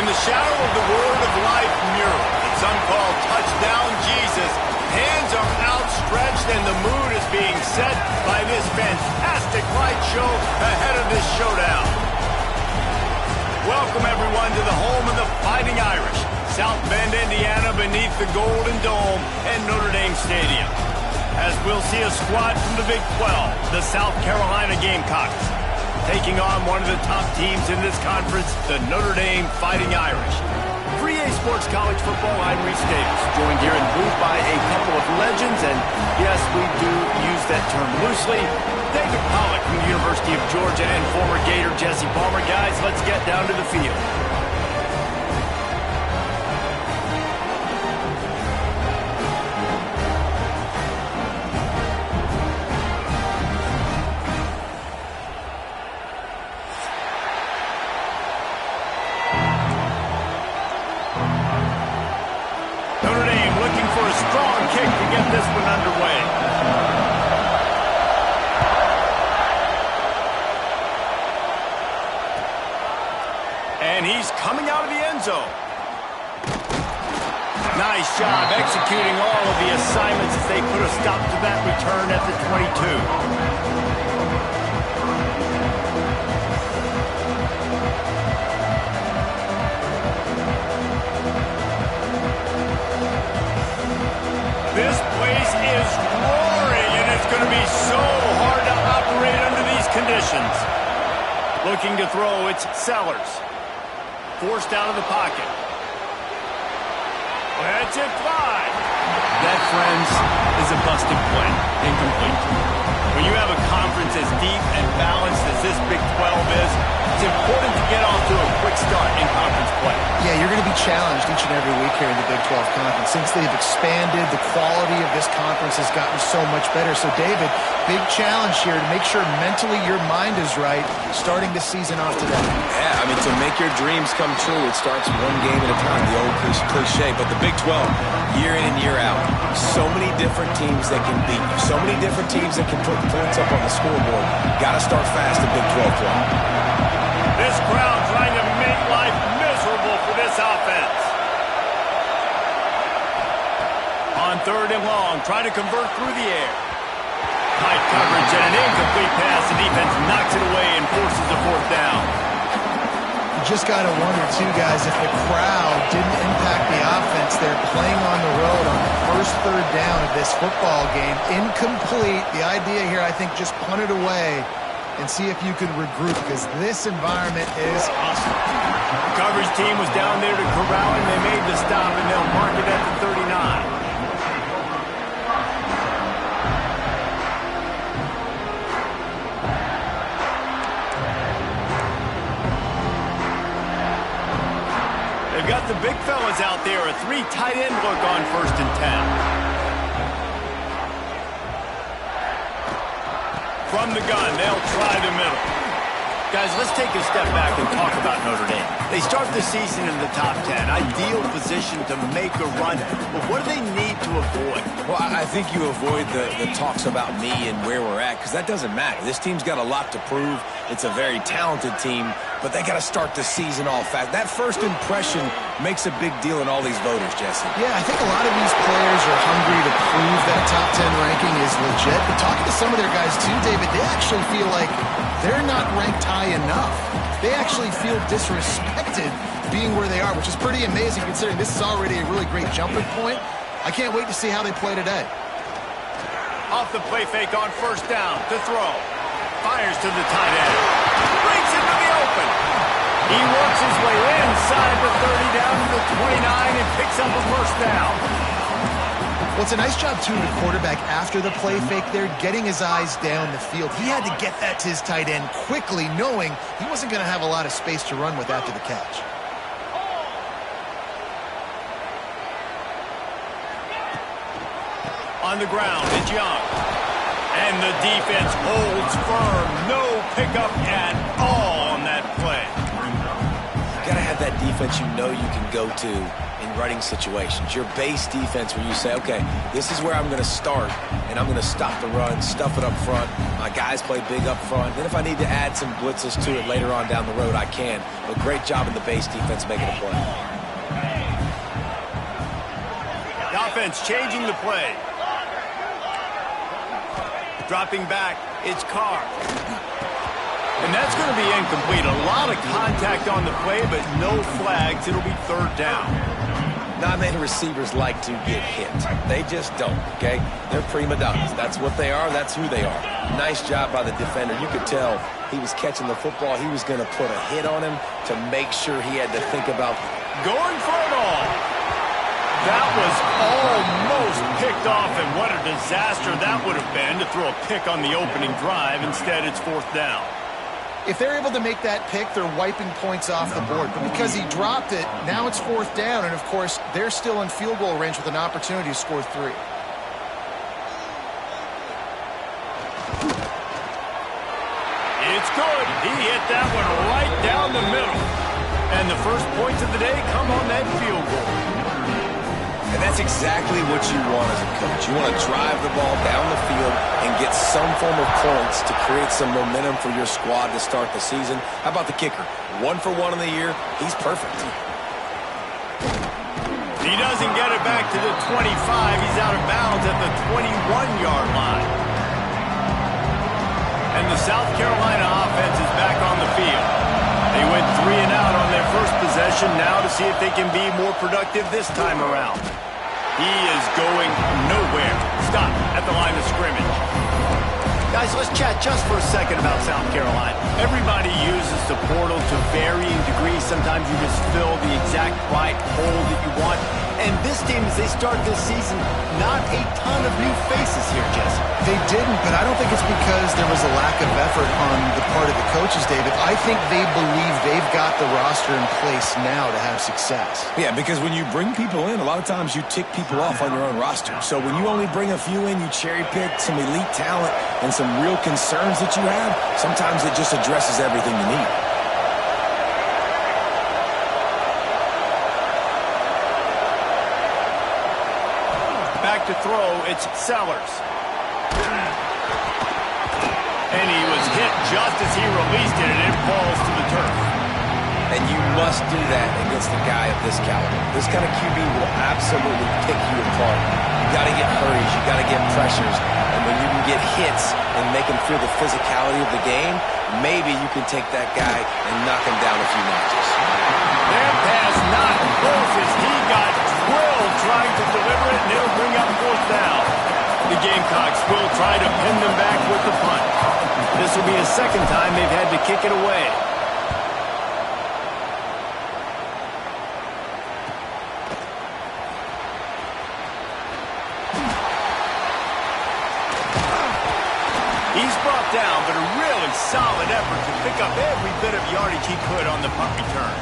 the shadow of the Word of Life mural, some call Touchdown Jesus, hands are outstretched and the mood is being set by this fantastic light show ahead of this showdown. Welcome everyone to the home of the Fighting Irish, South Bend, Indiana, beneath the Golden Dome and Notre Dame Stadium. As we'll see a squad from the Big 12, the South Carolina Gamecocks, taking on one of the top teams in this conference, the Notre Dame Fighting Irish. For EA Sports College Football, I'm Reese Davis, joined here in the booth by a couple of legends, and yes, we do use that term loosely. David Pollack from the University of Georgia and former Gator Jesse Palmer. Guys, let's get down to the field. Notre Dame looking for a strong kick to get this one underway. And he's coming out of the end zone. Nice job executing all of the assignments as they put a stop to that return at the 22. This place is roaring, and it's going to be so hard to operate under these conditions. Looking to throw, it's Sellers. Forced out of the pocket. Let's it fly. That, friends, is a busted play. Incomplete. When you have a conference as deep and balanced as this Big 12 is, it's important to get off to a quick start in conference play. Yeah, you're going to be challenged each and every week here in the Big 12 Conference. Since they've expanded, the quality of this conference has gotten so much better. So, David, big challenge here to make sure mentally your mind is right starting the season off today. Yeah, I mean, to make your dreams come true, it starts one game at a time, the old cliche. But the Big 12, year in and year out, so many different teams that can beat you, so many different teams that can put points up on the scoreboard. Got to start fast in Big 12 play. This crowd trying to make life miserable for this offense. On third and long, trying to convert through the air. Tight coverage and an incomplete pass. The defense knocks it away and forces the fourth down. You just got to wonder, too, guys, if the crowd didn't impact the offense. They're playing on the road on the first third down of this football game. Incomplete. The idea here, I think, just punt it away and see if you can regroup, because this environment is awesome. Coverage team was down there to corral him. They made the stop, and they'll mark it at the 39. They've got the big fellas out there. A three tight end look on first and 10. From the gun, they'll try the middle. Guys, let's take a step back and talk about Notre Dame. They start the season in the top 10. Ideal position to make a run. But what do they need to avoid? Well, I think you avoid the talks about me and where we're at, because that doesn't matter. This team's got a lot to prove. It's a very talented team, but they got to start the season all fast. That first impression makes a big deal in all these voters, Jesse. Yeah, I think a lot of these players are hungry to prove that top 10 ranking is legit. But talking to some of their guys too, David, they actually feel like they're not ranked high enough. They actually feel disrespected being where they are, which is pretty amazing considering this is already a really great jumping point. I can't wait to see how they play today. Off the play fake on first down to throw. Fires to the tight end. Breaks into the open. He works his way inside the 30 down to the 29 and picks up a first down. Well, it's a nice job, too, the quarterback after the play fake there, getting his eyes down the field. He had to get that to his tight end quickly, knowing he wasn't going to have a lot of space to run with after the catch. On the ground, it's Young. And the defense holds firm. No pickup at all on that play. You got to have that defense you know you can go to and in running situations. Your base defense where you say, okay, this is where I'm going to start, and I'm going to stop the run, stuff it up front. My guys play big up front. Then if I need to add some blitzes to it later on down the road, I can. But great job in the base defense making a play. The offense changing the play. Dropping back, it's Carr. And that's going to be incomplete. A lot of contact on the play, but no flags. It'll be third down. Not many receivers like to get hit. They just don't, okay? They're prima donnas. That's what they are. That's who they are. Nice job by the defender. You could tell he was catching the football. He was going to put a hit on him to make sure he had to think about going for it all. That was almost picked off, and what a disaster that would have been to throw a pick on the opening drive. Instead, it's fourth down. If they're able to make that pick, they're wiping points off the board. But because he dropped it, now it's fourth down. And, of course, they're still in field goal range with an opportunity to score 3. It's good. He hit that one right down the middle. And the first points of the day come on that field goal. And that's exactly what you want as a coach. You want to drive the ball down the field and get some form of points to create some momentum for your squad to start the season. How about the kicker? 1 for 1 in the year. He's perfect. He doesn't get it back to the 25. He's out of bounds at the 21-yard line. And the South Carolina offense is back on the field. They went 3 and out on their first possession, now to see if they can be more productive this time around. He is going nowhere. Stop at the line of scrimmage. Guys, let's chat just for a second about South Carolina. Everybody uses the portal to varying degrees. Sometimes you just fill the exact right hole that you want. And this team, as they start this season, not a ton of new faces here, Jesse. They didn't, but I don't think it's because there was a lack of effort on the part of the coaches, David. I think they believe they've got the roster in place now to have success. Yeah, because when you bring people in, a lot of times you tick people off on your own roster. So when you only bring a few in, you cherry pick some elite talent and some real concerns that you have, sometimes it just addresses everything you need. Back to throw, it's Sellers. And he was hit just as he released it, and it falls to the turf. And you must do that against a guy of this caliber. This kind of QB will absolutely pick you apart. You got to get hurries, you got to get pressures, and when you can get hits and make him feel the physicality of the game, maybe you can take that guy and knock him down a few notches. That pass not close as he got drilled trying to deliver it, and it'll bring up fourth down. The Gamecocks will try to pin them back with the punt. This will be the second time they've had to kick it away. He's brought down, but a really solid effort to pick up every bit of yardage he could on the punt return.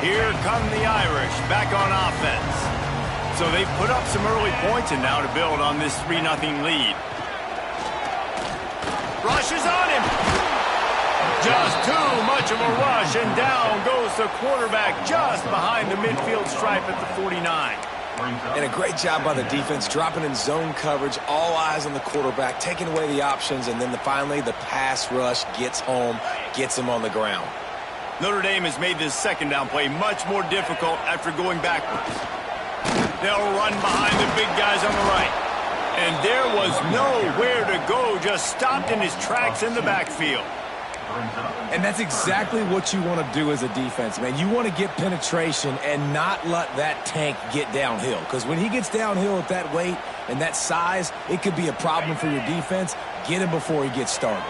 Here come the Irish, back on offense. So they've put up some early points and now to build on this 3-0 lead. Rush is on him. Just too much of a rush, and down goes the quarterback just behind the midfield stripe at the 49. And a great job by the defense, dropping in zone coverage, all eyes on the quarterback, taking away the options, and then finally the pass rush gets home, gets him on the ground. Notre Dame has made this second down play much more difficult after going backwards. They'll run behind the big guys on the right. And there was nowhere to go, just stopped in his tracks in the backfield. And that's exactly what you want to do as a defense, man. You want to get penetration and not let that tank get downhill. Because when he gets downhill at that weight and that size, it could be a problem for your defense. Get him before he gets started.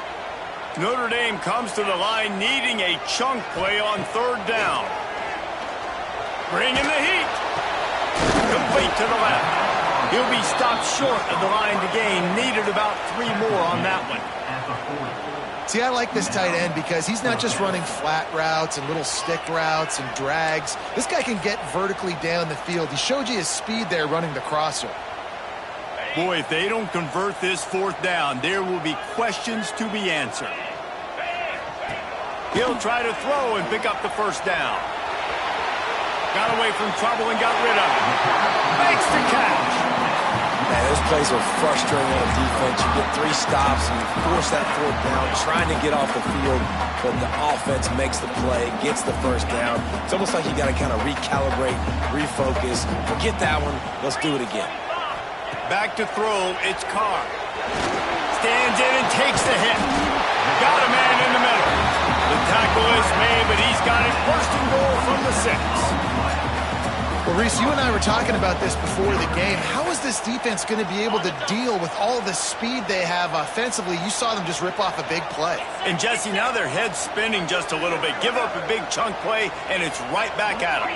Notre Dame comes to the line needing a chunk play on third down. Bringing the heat. Complete to the left. He'll be stopped short of the line to gain. Needed about 3 more on that one. See, I like this tight end because he's not just running flat routes and little stick routes and drags. This guy can get vertically down the field. He showed you his speed there running the crosser. Boy, if they don't convert this fourth down, there will be questions to be answered. He'll try to throw and pick up the first down. Got away from trouble and got rid of it. Makes the catch. Man, those plays are frustrating on defense. You get 3 stops and you force that 4th down, trying to get off the field, but the offense makes the play, gets the first down. It's almost like you got to kind of recalibrate, refocus. Forget that one. Let's do it again. Back to throw. It's Carr. Stands in and takes the hit. Got a man in the middle. The tackle is made, but he's got it first and goal from the 6. Well, Reese, you and I were talking about this before the game. How is this defense going to be able to deal with all the speed they have offensively? You saw them just rip off a big play. And, Jesse, now their head's spinning just a little bit. Give up a big chunk play, and it's right back at them.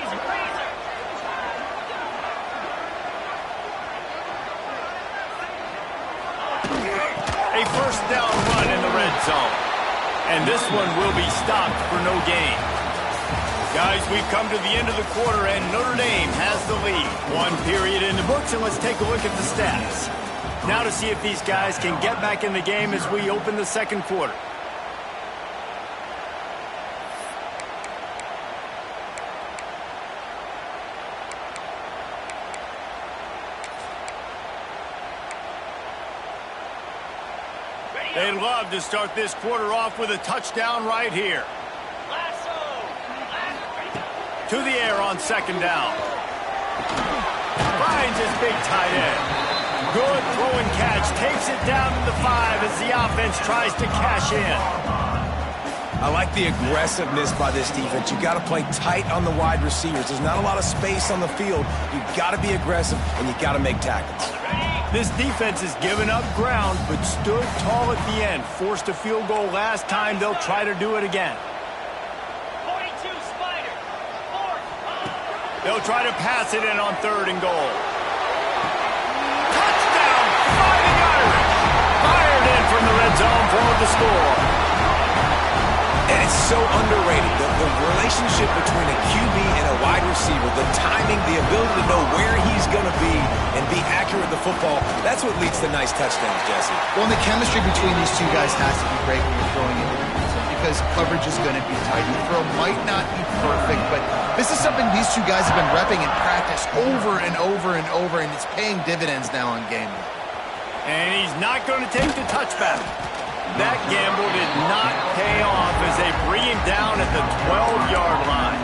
A first down run in the red zone. And this one will be stopped for no gain. Guys, we've come to the end of the quarter, and Notre Dame has the lead. 1 period in the books, and let's take a look at the stats. Now to see if these guys can get back in the game as we open the second quarter. They'd love to start this quarter off with a touchdown right here. To the air on second down. Finds his big tight end. Good throw and catch. Takes it down to the 5 as the offense tries to cash in. I like the aggressiveness by this defense. You got to play tight on the wide receivers. There's not a lot of space on the field. You got to be aggressive, and you got to make tackles. This defense has given up ground, but stood tall at the end. Forced a field goal last time. They'll try to do it again. They'll try to pass it in on 3rd and goal. Touchdown, Fighting Irish! Fired in from the red zone for the score. And it's so underrated. The relationship between a QB and a wide receiver, the timing, the ability to know where he's going to be and be accurate with the football, that's what leads to nice touchdowns, Jesse. Well, and the chemistry between these two guys has to be great when you're throwing into the red zone because coverage is going to be tight. The throw might not be perfect, but this is something these two guys have been repping in practice over and over and over, and it's paying dividends now on game day. And he's not going to take the touchback. That gamble did not pay off as they bring him down at the 12-yard line.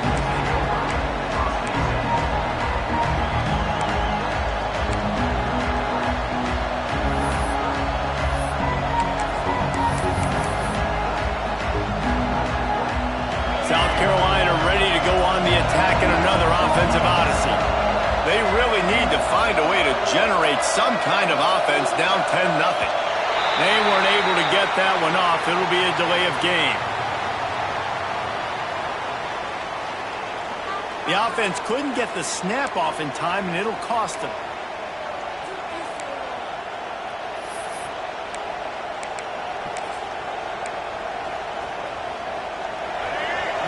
South Carolina ready to go on the attack in another offensive odyssey. They really need to find a way to generate some kind of offense down 10-0. They weren't able to get that one off. It'll be a delay of game. The offense couldn't get the snap off in time, and it'll cost them.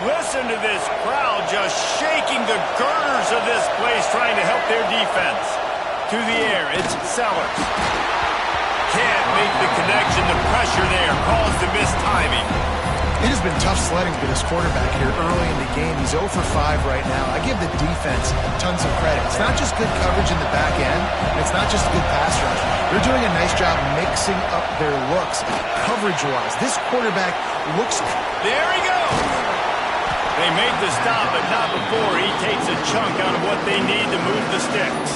Listen to this crowd just shaking the girders of this place, trying to help their defense. To the air, it's Sellers. Can't make the connection. The pressure there caused the missed timing. It has been tough sledding for this quarterback here early in the game. He's 0 for 5 right now. I give the defense tons of credit. It's not just good coverage in the back end. It's not just a good pass rush. They're doing a nice job mixing up their looks coverage-wise. This quarterback looks... There he goes. They made the stop, but not before he takes a chunk out of what they need to move the sticks.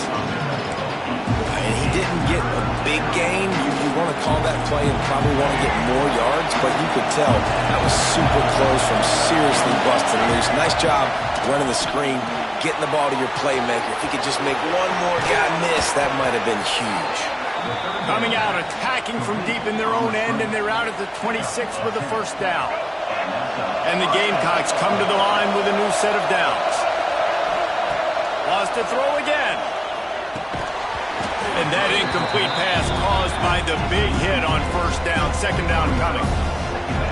And he didn't get a big gain. You want to call that play and probably want to get more yards, but you could tell that was super close from seriously busting loose. Nice job running the screen, getting the ball to your playmaker. If he could just make one more guy miss, that might have been huge. Coming out, attacking from deep in their own end, and they're out at the 26 with the first down. And the Gamecocks come to the line with a new set of downs. Lost to throw again. And that incomplete pass caused by the big hit on first down. Second down coming.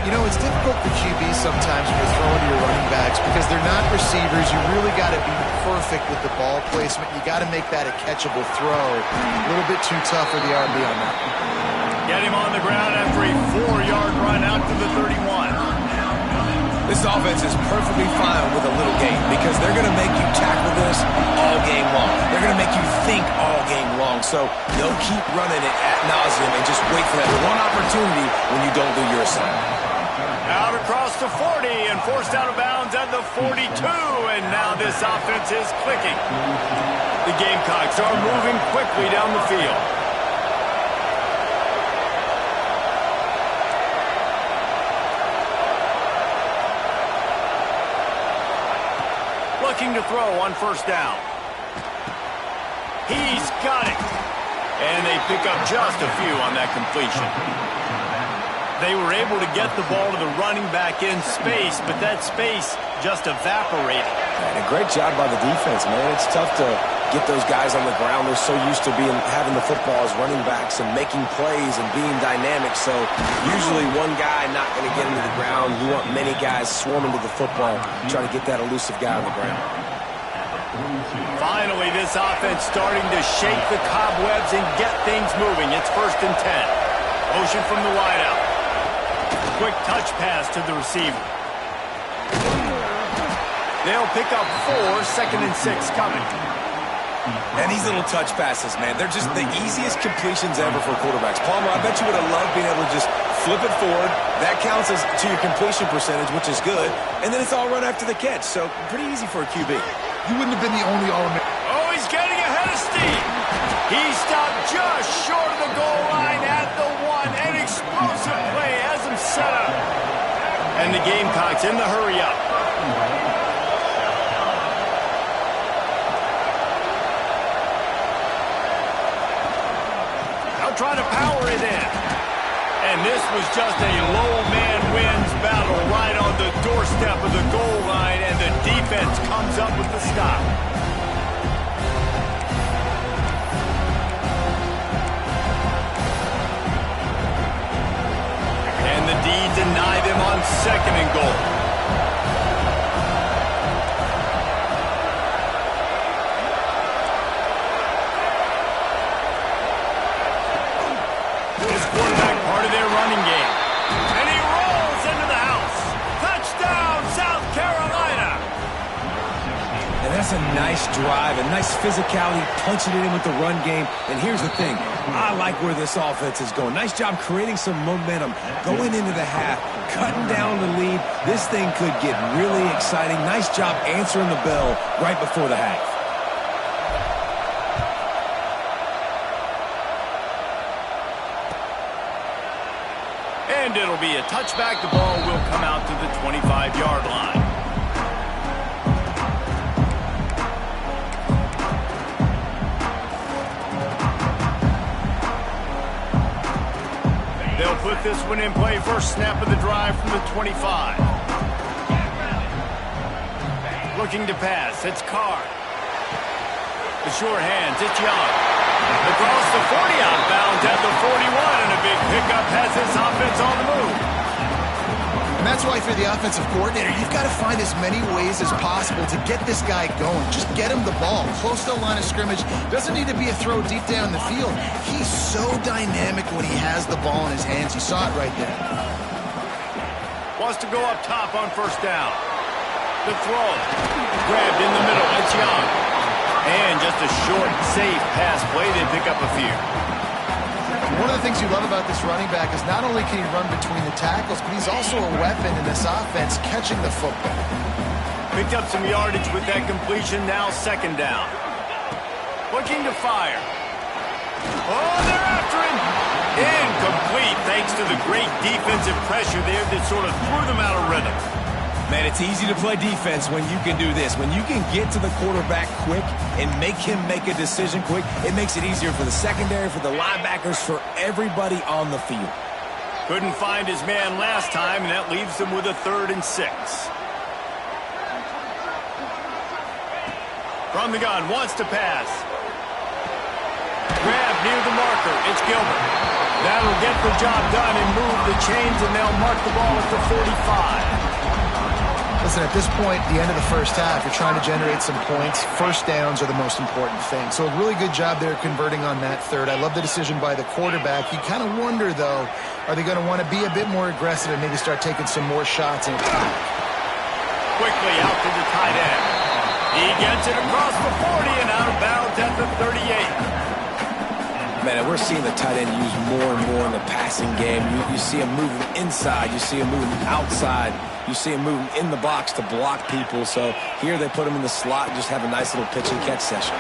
You know, it's difficult for QBs sometimes when you're throwing to your running backs because they're not receivers. You really got to be perfect with the ball placement. You got to make that a catchable throw. A little bit too tough for the RB on that. Get him on the ground after a 4-yard run out to the 31. This offense is perfectly fine with a little game because they're going to make you tackle this all game long. They're going to make you think all game long. So they'll keep running it ad nauseum and just wait for that one opportunity when you don't do your assignment. Out across the 40 and forced out of bounds at the 42. And now this offense is clicking. The Gamecocks are moving quickly down the field. Looking to throw on first down. He's got it. And they pick up just a few on that completion. They were able to get the ball to the running back in space, but that space just evaporated. And a great job by the defense, man. It's tough to get those guys on the ground. They're so used to having the football as running backs and making plays and being dynamic. So usually one guy not going to get into the ground. You want many guys swarming to the football, trying to get that elusive guy on the ground. Finally, this offense starting to shake the cobwebs and get things moving. It's 1st and 10. Motion from the wideout. Quick touch pass to the receiver. They'll pick up 4, 2nd and 6 coming. And these little touch passes, man, they're just the easiest completions ever for quarterbacks. Palmer, I bet you would have loved being able to just flip it forward. That counts as to your completion percentage, which is good. And then it's all run after the catch. So pretty easy for a QB. You wouldn't have been the only All-American. Oh, he's getting ahead of steam. He stopped just short of the goal line at the 1. An explosive play has him set up. And the Gamecocks in the hurry-up. They'll try to power it in. And this was just a low man wins battle right on the doorstep of the goal line, and the defense comes up with the stop. And the D deny them on 2nd and goal. This quarterback part of their running game. And he rolls into the house. Touchdown, South Carolina. And that's a nice drive, a nice physicality, punching it in with the run game. And here's the thing. I like where this offense is going. Nice job creating some momentum, going into the half, cutting down the lead. This thing could get really exciting. Nice job answering the bell right before the half. And it'll be a touchback. The ball will come out to the 25-yard line. They'll put this one in play. First snap of the drive from the 25. Looking to pass. It's Carr. The sure hands. It's Young. Across the 40, outbound at the 41, and a big pickup has this offense on the move. And that's why, for the offensive coordinator, you've got to find as many ways as possible to get this guy going. Just get him the ball. Close to the line of scrimmage. Doesn't need to be a throw deep down the field. He's so dynamic when he has the ball in his hands. You saw it right there. Wants to go up top on first down. The throw. Grabbed in the middle. It's Young. And just a short, safe pass play. They pick up a few. One of the things you love about this running back is not only can he run between the tackles, but he's also a weapon in this offense catching the football. Picked up some yardage with that completion. Now 2nd down. Looking to fire. Oh, they're after him. Incomplete thanks to the great defensive pressure there that sort of threw them out of rhythm. Man, it's easy to play defense when you can do this. When you can get to the quarterback quick and make him make a decision quick, it makes it easier for the secondary, for the linebackers, for everybody on the field. Couldn't find his man last time, and that leaves them with a 3rd and 6. From the gun, wants to pass. Grab near the marker. It's Gilbert. That'll get the job done and move the chains, and they'll mark the ball at the 45. Listen, at this point, the end of the first half, you're trying to generate some points. First downs are the most important thing. So a really good job there converting on that 3rd. I love the decision by the quarterback. You kind of wonder, though, are they going to want to be a bit more aggressive and maybe start taking some more shots in attack? quickly out to the tight end. He gets it across the 40 and out of bounds at the 38. Man, we're seeing the tight end used more and more in the passing game. You see him moving inside. You see him moving outside. You see him moving in the box to block people. So here they put him in the slot and just have a nice little pitch and catch session.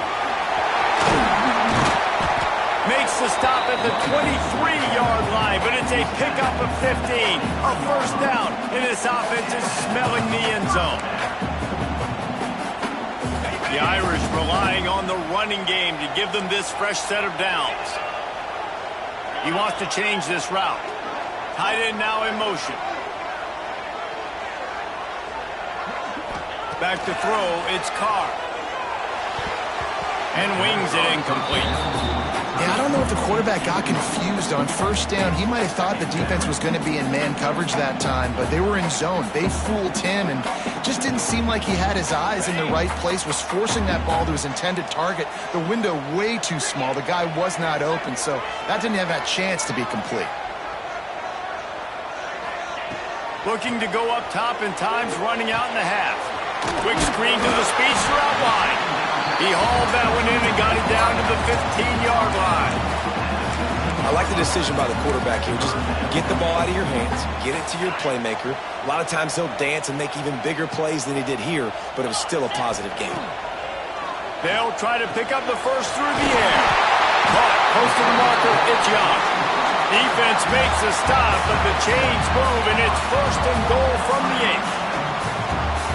Makes the stop at the 23-yard line, but it's a pickup of 15. A first down, and this offense is smelling the end zone. The Irish relying on the running game to give them this fresh set of downs. He wants to change this route. Tight end now in motion. Back to throw, it's Carr. And wings it incomplete. Yeah, I don't know if the quarterback got confused on first down. He might have thought the defense was going to be in man coverage that time, but they were in zone. They fooled him and just didn't seem like he had his eyes in the right place, was forcing that ball to his intended target. The window way too small. The guy was not open, so that didn't have that chance to be complete. Looking to go up top and time's running out in the half. Quick screen to the speedster out wide. He hauled that one in and got it down to the 15-yard line. I like the decision by the quarterback here. Just get the ball out of your hands, get it to your playmaker. A lot of times he'll dance and make even bigger plays than he did here, but it was still a positive game. They'll try to pick up the first through the air. Caught, close to the marker, it's Young. Defense makes a stop, but the chains move, and it's first and goal from the 8.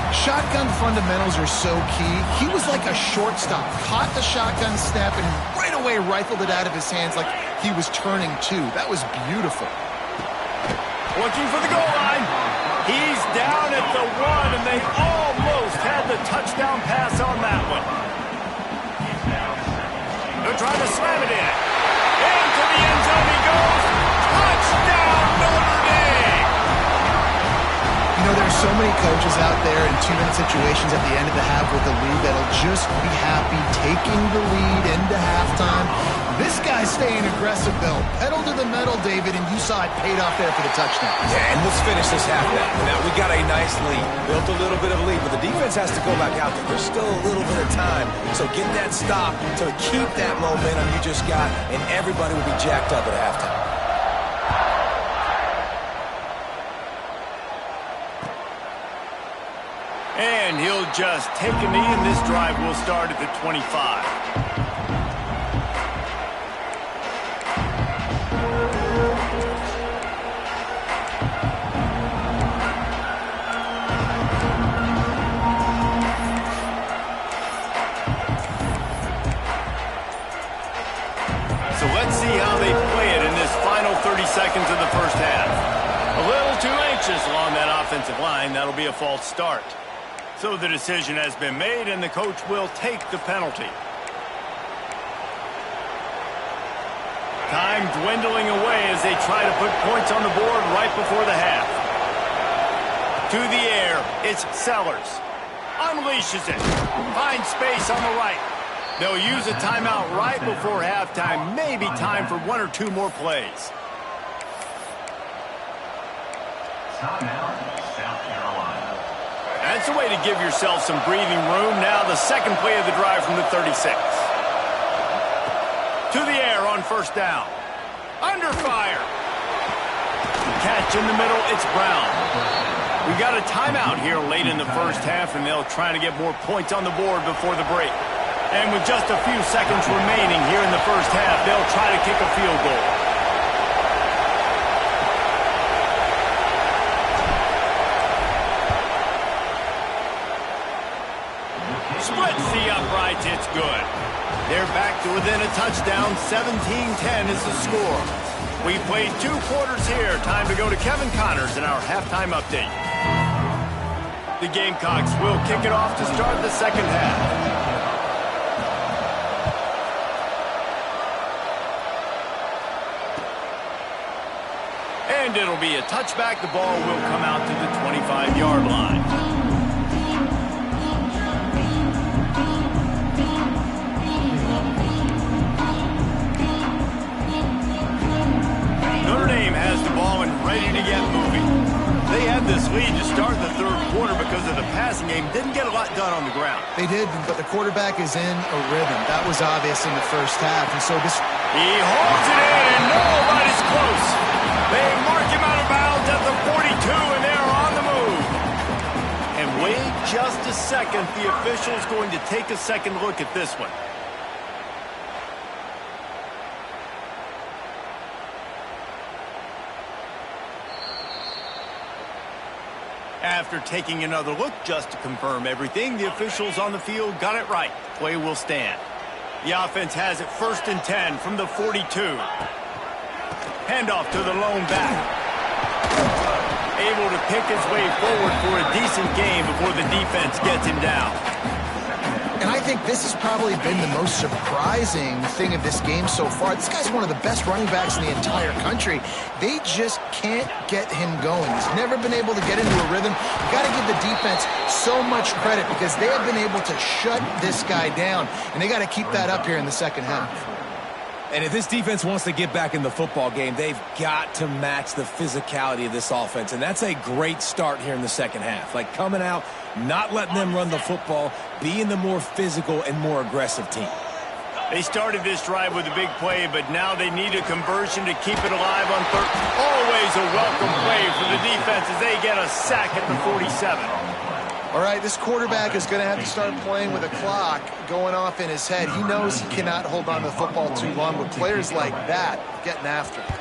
Shotgun fundamentals are so key. He was like a shortstop, caught the shotgun snap and right away rifled it out of his hands like he was turning two. That was beautiful. Looking for the goal line. He's down at the 1, and they almost had the touchdown pass on that one. They're trying to slam it in. Into the end zone he goes. Touchdown, Notre Dame! You know, there's so many coaches out there in two-minute situations at the end of the half with the lead that'll just be happy taking the lead into halftime. This guy's staying aggressive, though. Pedal to the metal, David, and you saw it paid off there for the touchdown. Yeah, and let's finish this half now. Now, we got a nice lead. Built a little bit of a lead, but the defense has to go back out there. There's still a little bit of time. So get that stop to keep that momentum you just got, and everybody will be jacked up at halftime. And he'll just take a knee, and this drive will start at the 25. So let's see how they play it in this final 30 seconds of the first half. A little too anxious along that offensive line. That'll be a false start. So the decision has been made, and the coach will take the penalty. Time dwindling away as they try to put points on the board right before the half. To the air, it's Sellers. Unleashes it. Finds space on the right. They'll use a timeout right before halftime. Maybe time for one or two more plays. Timeout, South Carolina. That's a way to give yourself some breathing room. Now the second play of the drive from the 36. To the air on first down. Under fire. Catch in the middle, it's Brown. We got a timeout here late in the first half, and they'll try to get more points on the board before the break. And with just a few seconds remaining here in the first half, they'll try to kick a field goal. Splits the uprights, it's good. They're back to within a touchdown. 17-10 is the score. We played 2 quarters here. Time to go to Kevin Connors in our halftime update. The Gamecocks will kick it off to start the second half. And it'll be a touchback. The ball will come out to the 25-yard line. Notre Dame has the ball and ready to get moving. They had this lead to start the third quarter because of the passing game. Didn't get a lot done on the ground. They did, but the quarterback is in a rhythm. That was obvious in the first half. And so this... He holds it in, and nobody's close. They mark him out of bounds at the 42, and they're on the move. And wait just a second. The official's going to take a second look at this one. After taking another look just to confirm everything, the officials on the field got it right. Play will stand. The offense has it 1st and 10 from the 42. Handoff to the lone back. Able to pick his way forward for a decent game before the defense gets him down. And I think this has probably been the most surprising thing of this game so far. This guy's one of the best running backs in the entire country. They just can't get him going. He's never been able to get into a rhythm. You got to give the defense so much credit because they have been able to shut this guy down. And they got to keep that up here in the second half. And if this defense wants to get back in the football game, they've got to match the physicality of this offense. And that's a great start here in the second half. Like coming out, not letting them run the football, being the more physical and more aggressive team. They started this drive with a big play, but now they need a conversion to keep it alive on third. Always a welcome play for the defense as they get a sack at the 47. All right, this quarterback is going to have to start playing with a clock going off in his head. He knows he cannot hold on to the football too long with players like that getting after him.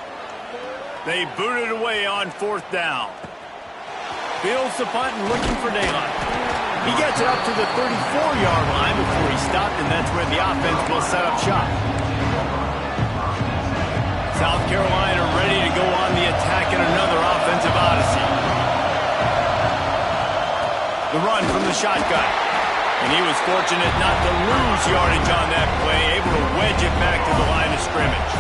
They booted away on 4th down. Fields the punt and looking for daylight. He gets it up to the 34-yard line before he stopped, and that's where the offense will set up shop. South Carolina ready to go on the attack in another offensive odyssey. The run from the shotgun. And he was fortunate not to lose yardage on that play, able to wedge it back to the line of scrimmage.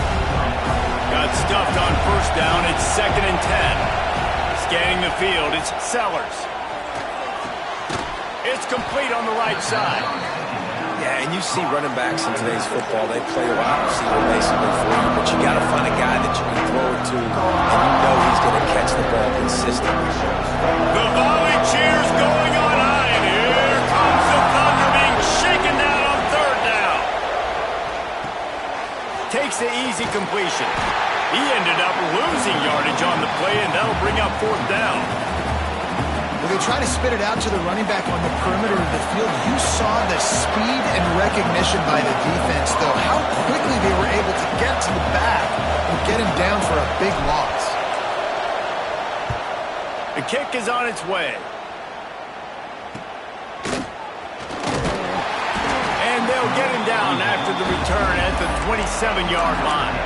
Got stuffed on 1st down. It's 2nd and 10. Scanning the field, it's Sellers. It's complete on the right side. Yeah, and you see running backs in today's football, they play a wide receiver basically for you, but you got to find a guy that you can throw it to, and you know he's going to catch the ball consistently. The volley cheers going on high, and here comes the Thunder being shaken down on 3rd down. Takes the easy completion. He ended up losing yardage on the play, and that'll bring up 4th down. When they try to spit it out to the running back on the perimeter of the field, you saw the speed and recognition by the defense, though, how quickly they were able to get to the back and get him down for a big loss. The kick is on its way. And they'll get him down after the return at the 27-yard line.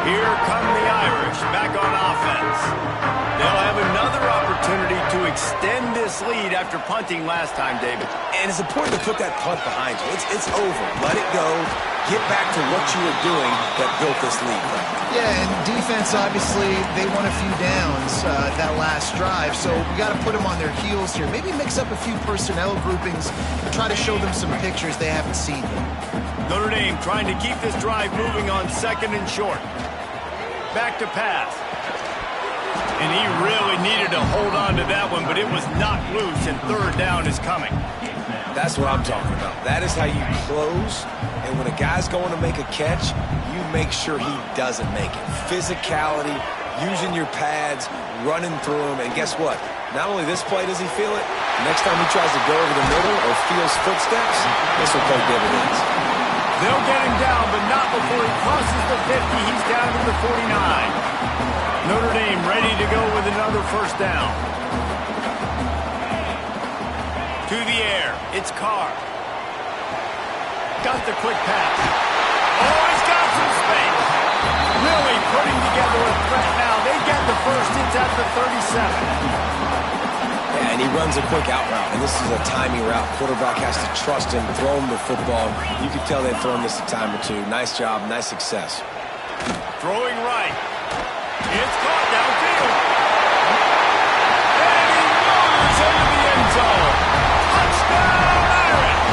Here come the Irish back on offense. They'll have another opportunity to extend this lead after punting last time, David. And it's important to put that punt behind you. It's over. Let it go. Get back to what you were doing that built this lead. Yeah, and defense, obviously, they won a few downs that last drive, so we got to put them on their heels here. Maybe mix up a few personnel groupings and try to show them some pictures they haven't seen yet. Notre Dame trying to keep this drive moving on 2nd and short. Back to pass. And he really needed to hold on to that one, but it was knocked loose, and 3rd down is coming. That's what I'm talking about. That is how you close. And when a guy's going to make a catch, you make sure he doesn't make it. Physicality, using your pads, running through them. And guess what? Not only this play does he feel it, next time he tries to go over the middle or feels footsteps, this will pay dividends. They'll get him down, but not before he crosses the 50. He's down to the 49. Notre Dame ready to go with another 1st down. To the air. It's Carr. Got the quick pass. Oh, he's got some space. Really putting together a threat now. They get the first. It's at the 37. Yeah, and he runs a quick out route, and this is a timing route. Quarterback has to trust him, throw him the football. You can tell they've thrown this a time or two. Nice job, nice success. Throwing right. It's caught downfield. And he moves into the end zone. Touchdown, Irish!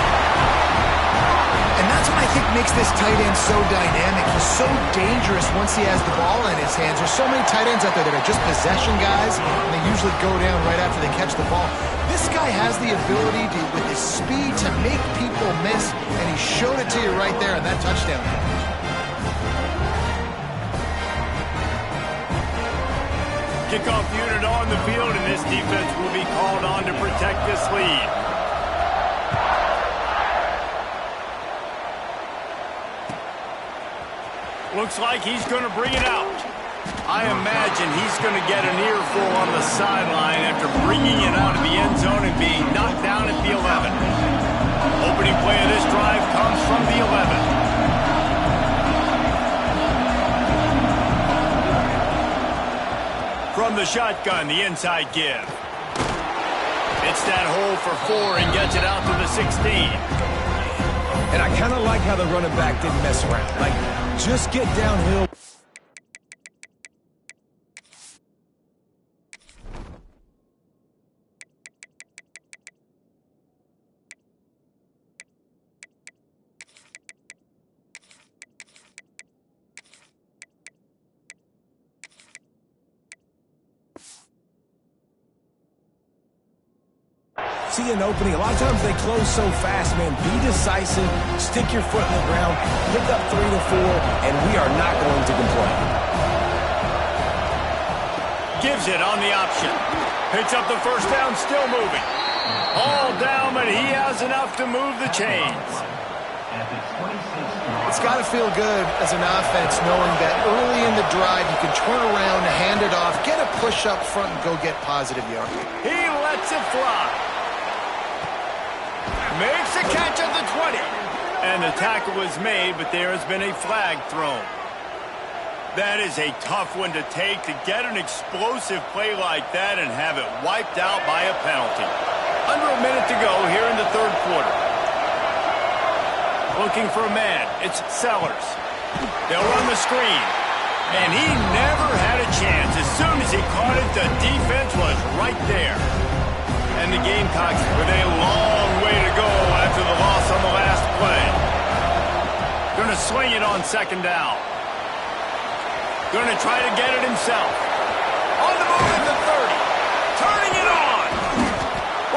And that's what I think makes this tight end so dynamic. He's so dangerous once he has the ball in his hands. There's so many tight ends out there that are just possession guys, and they usually go down right after they catch the ball. This guy has the ability to, with his speed, to make people miss, and he showed it to you right there on that touchdown. Kickoff unit on the field, and this defense will be called on to protect this lead. Looks like he's going to bring it out. I imagine he's going to get an earful on the sideline after bringing it out of the end zone and being knocked down at the 11. Opening play of this drive comes from the 11. From the shotgun, the inside give. It's that hole for 4 and gets it out to the 16. And I kind of like how the running back didn't mess around. Like, just get downhill. See an opening. A lot of times they close so fast, man. Be decisive, stick your foot in the ground, pick up 3 to 4, and we are not going to complain. Gives it on the option. Picks up the first down, still moving. All down, but he has enough to move the chains. It's got to feel good as an offense knowing that early in the drive you can turn around, hand it off, get a push up front, and go get positive yards. He lets it fly. Makes a catch at the 20. And the tackle was made, but there has been a flag thrown. That is a tough one to take, to get an explosive play like that and have it wiped out by a penalty. Under a minute to go here in the third quarter. Looking for a man. It's Sellers. They'll run the screen. And he never had a chance. As soon as he caught it, the defense was right there. And the Gamecocks with a long way to go after the loss on the last play. Going to swing it on second down. Going to try to get it himself. On the move at the 30. Turning it on.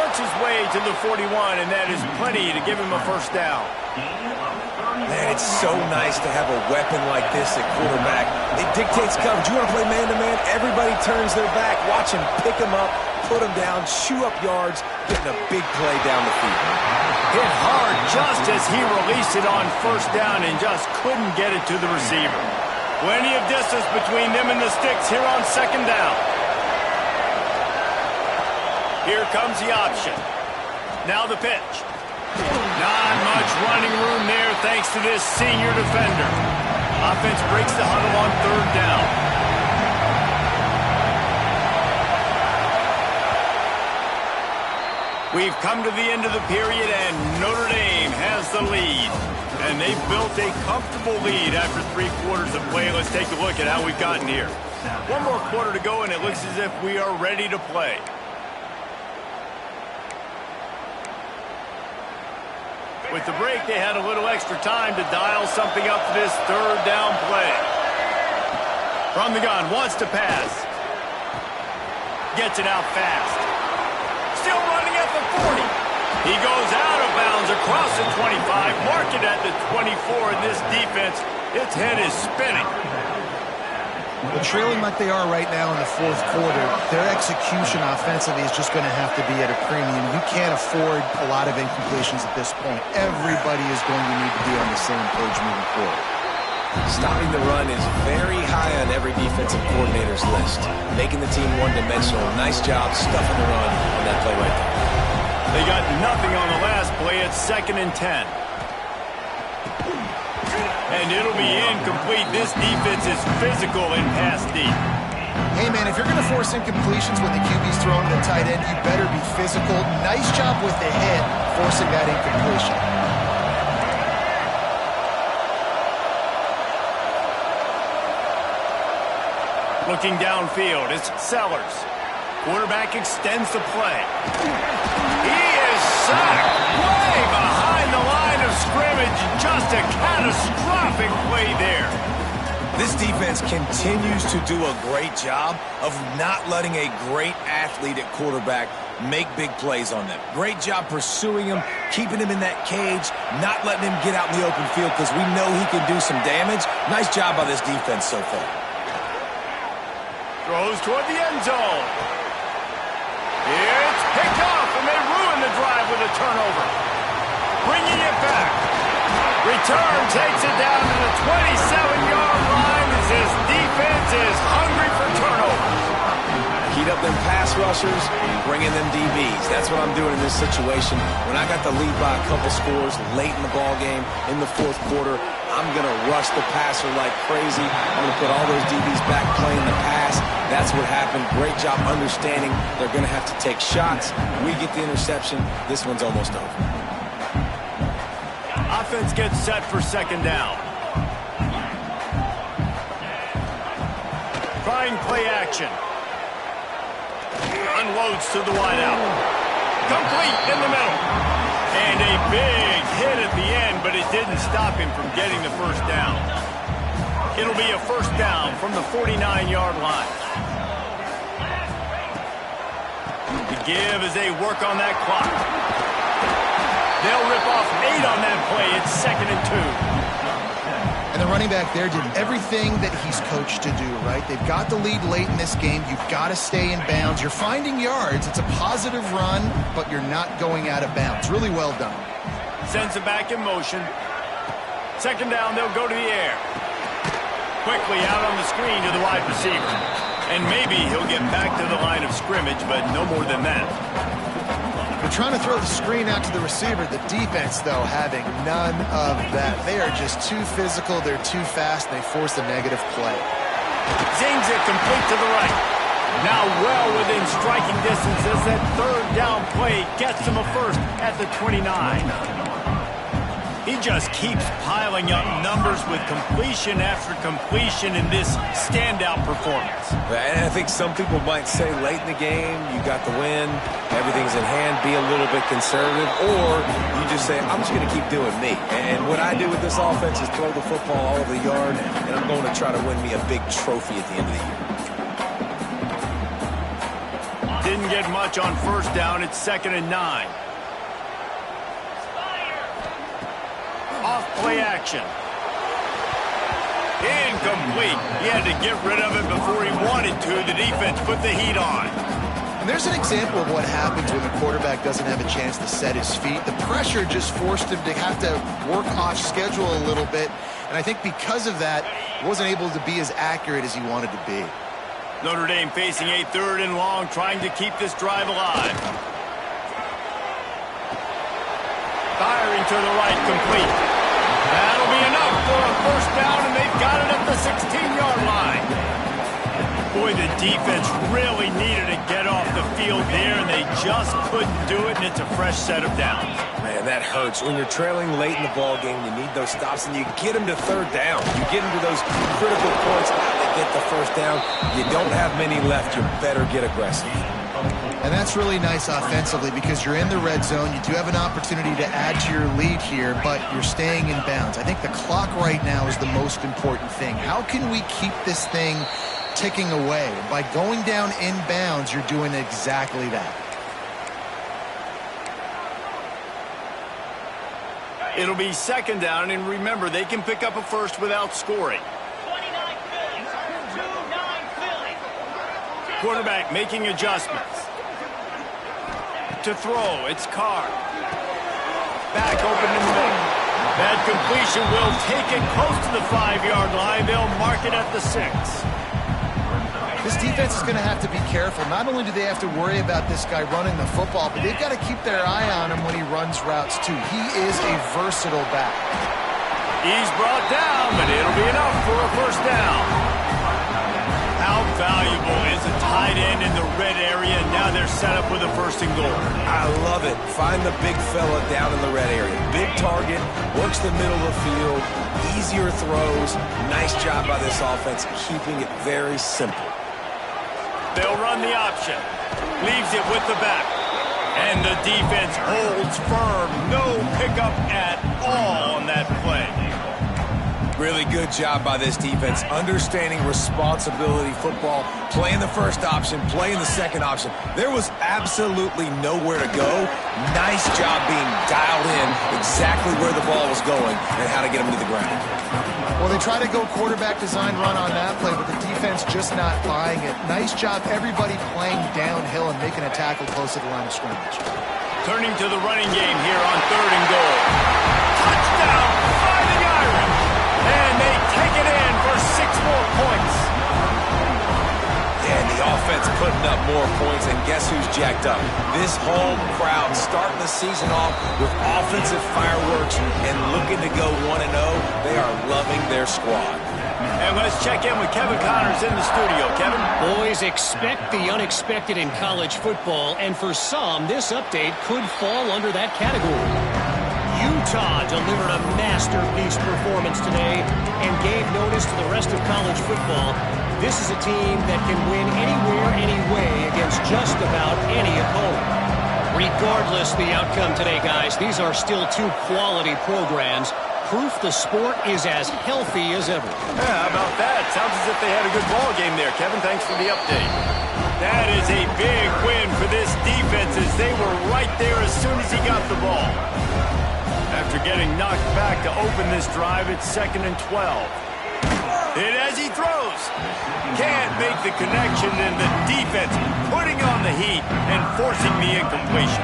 Works his way to the 41, and that is plenty to give him a first down. Man, it's so nice to have a weapon like this at quarterback. It dictates coverage. You want to play man-to-man? Everybody turns their back. Watch him pick him up, put him down, chew up yards, getting a big play down the field. Hit hard just as he released it on first down and just couldn't get it to the receiver. Plenty of distance between them and the sticks here on second down. Here comes the option. Now the pitch. Not much running room there thanks to this senior defender. Offense breaks the huddle on third down. We've come to the end of the period, and Notre Dame has the lead. And they've built a comfortable lead after 3 quarters of play. Let's take a look at how we've gotten here. 1 more quarter to go, and it looks as if we are ready to play. With the break, they had a little extra time to dial something up for this third down play. From the gun, wants to pass. Gets it out fast. Still running at the 40. He goes out of bounds across the 25, mark it at the 24, and this defense, its head is spinning. Well, trailing like they are right now in the fourth quarter, their execution offensively is just going to have to be at a premium. You can't afford a lot of incompletions at this point. Everybody is going to need to be on the same page moving forward. Stopping the run is very high on every defensive coordinator's list. Making the team one-dimensional. Nice job stuffing the run on that play right there. They got nothing on the last play. It's 2nd and 10. And it'll be incomplete. This defense is physical and pass deep. Hey, man, if you're going to force incompletions when the QB's throwing the tight end, you better be physical. Nice job with the hit, forcing that incompletion. Looking downfield, it's Sellers. Quarterback extends the play. He is sacked way behind the line of scrimmage. Just a catastrophic play there. This defense continues to do a great job of not letting a great athlete at quarterback make big plays on them. Great job pursuing him, keeping him in that cage, not letting him get out in the open field because we know he can do some damage. Nice job by this defense so far. Throws toward the end zone. It's picked off, and they ruin the drive with a turnover. Bringing it back. Return takes it down to the 27-yard line as his defense is hungry for turnovers. Heat up them pass rushers, bring in them DBs. That's what I'm doing in this situation. When I got the lead by a couple scores late in the ball game, in the fourth quarter, I'm going to rush the passer like crazy. I'm going to put all those DBs back playing the pass. That's what happened. Great job understanding they're going to have to take shots. We get the interception. This one's almost over. Offense gets set for second down. Trying play action. Unloads to the wideout. Complete in the middle. And a big hit at the end, but it didn't stop him from getting the first down. It'll be a first down from the 49-yard line. The give as they work on that clock. They'll rip off 8 on that play. It's 2nd and 2. And the running back there did everything that he's coached to do, right? They've got the lead late in this game. You've got to stay in bounds. You're finding yards. It's a positive run, but you're not going out of bounds. Really well done. Sends it back in motion. Second down, they'll go to the air. Quickly out on the screen to the wide receiver. And maybe he'll get back to the line of scrimmage, but no more than that. They're trying to throw the screen out to the receiver. The defense, though, having none of that. They are just too physical. They're too fast. They force a negative play. Zings it complete to the right. Now well within striking distance as that third down play gets him a first at the 29. He just keeps piling up numbers with completion after completion in this standout performance. And I think some people might say late in the game, you got the win, everything's in hand, be a little bit conservative, or you just say, I'm just going to keep doing me. And what I do with this offense is throw the football all over the yard, and I'm going to try to win me a big trophy at the end of the year. Didn't get much on first down. It's 2nd and 9. Off play action. Incomplete. He had to get rid of it before he wanted to. The defense put the heat on. And there's an example of what happens when the quarterback doesn't have a chance to set his feet. The pressure just forced him to have to work off schedule a little bit. And I think because of that, he wasn't able to be as accurate as he wanted to be. Notre Dame facing a 3rd and long, trying to keep this drive alive. Firing to the right, complete. That'll be enough for a first down, and they've got it at the 16-yard line. Boy, the defense really needed to get off the field there, and they just couldn't do it, and it's a fresh set of downs. Man, that hurts. When you're trailing late in the ball game, you need those stops, and you get them to 3rd down. You get them to those critical points, to get the first down. You don't have many left. You better get aggressive. And that's really nice offensively because you're in the red zone. You do have an opportunity to add to your lead here, but you're staying in bounds. I think the clock right now is the most important thing. How can we keep this thing ticking away? By going down in bounds, you're doing exactly that. It'll be 2nd down, and remember, they can pick up a first without scoring. Quarterback making adjustments. To throw, it's Carr. Back open in the middle. That completion will take it close to the 5-yard line. They'll mark it at the 6. This defense is going to have to be careful. Not only do they have to worry about this guy running the football, but they've got to keep their eye on him when he runs routes too. He is a versatile back. He's brought down, but it'll be enough for a first down. How valuable is a tight end in the red area? Now they're set up with a 1st and goal. I love it. Find the big fella down in the red area. Big target, works the middle of the field, easier throws. Nice job by this offense, keeping it very simple. They'll run the option. Leaves it with the back. And the defense holds firm. No pickup at all on that play. Really good job by this defense, understanding responsibility football, playing the first option, playing the second option. There was absolutely nowhere to go. Nice job being dialed in exactly where the ball was going and how to get him to the ground. Well, they try to go quarterback design run on that play, but the defense just not buying it. Nice job, everybody playing downhill and making a tackle close to the line of scrimmage. Turning to the running game here on 3rd and goal. Touchdown, Fighting Irish! And they take it in for 6 more points. And the offense putting up more points, and guess who's jacked up? This home crowd starting the season off with offensive fireworks and looking to go 1-0. They are loving their squad. And let's check in with Kevin Connors in the studio. Kevin? Boys, expect the unexpected in college football, and for some, this update could fall under that category. Utah delivered a masterpiece performance today and gave notice to the rest of college football. This is a team that can win anywhere, anyway against just about any opponent. Regardless the outcome today, guys, these are still 2 quality programs. Proof the sport is as healthy as ever. Yeah, how about that? Sounds as if they had a good ball game there, Kevin. Thanks for the update. That is a big win for this defense as they were right there as soon as he got the ball. After getting knocked back to open this drive, it's 2nd and 12. And as he throws, can't make the connection, and the defense putting on the heat and forcing the incompletion.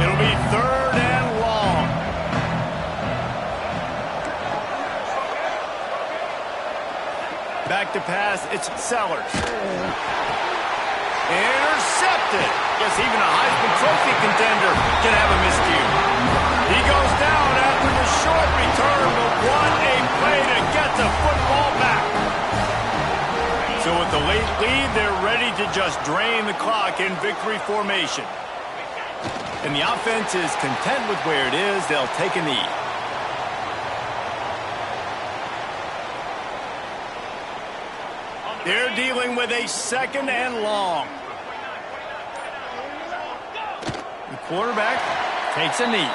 It'll be 3rd and long. Back to pass, it's Sellers. Intercepted. Guess even a Heisman Trophy contender can have a miscue. He goes down after the short return, but what a play to get the football back. So with the late lead, they're ready to just drain the clock in victory formation. And the offense is content with where it is. They'll take a knee. They're dealing with a 2nd and long. The quarterback takes a knee.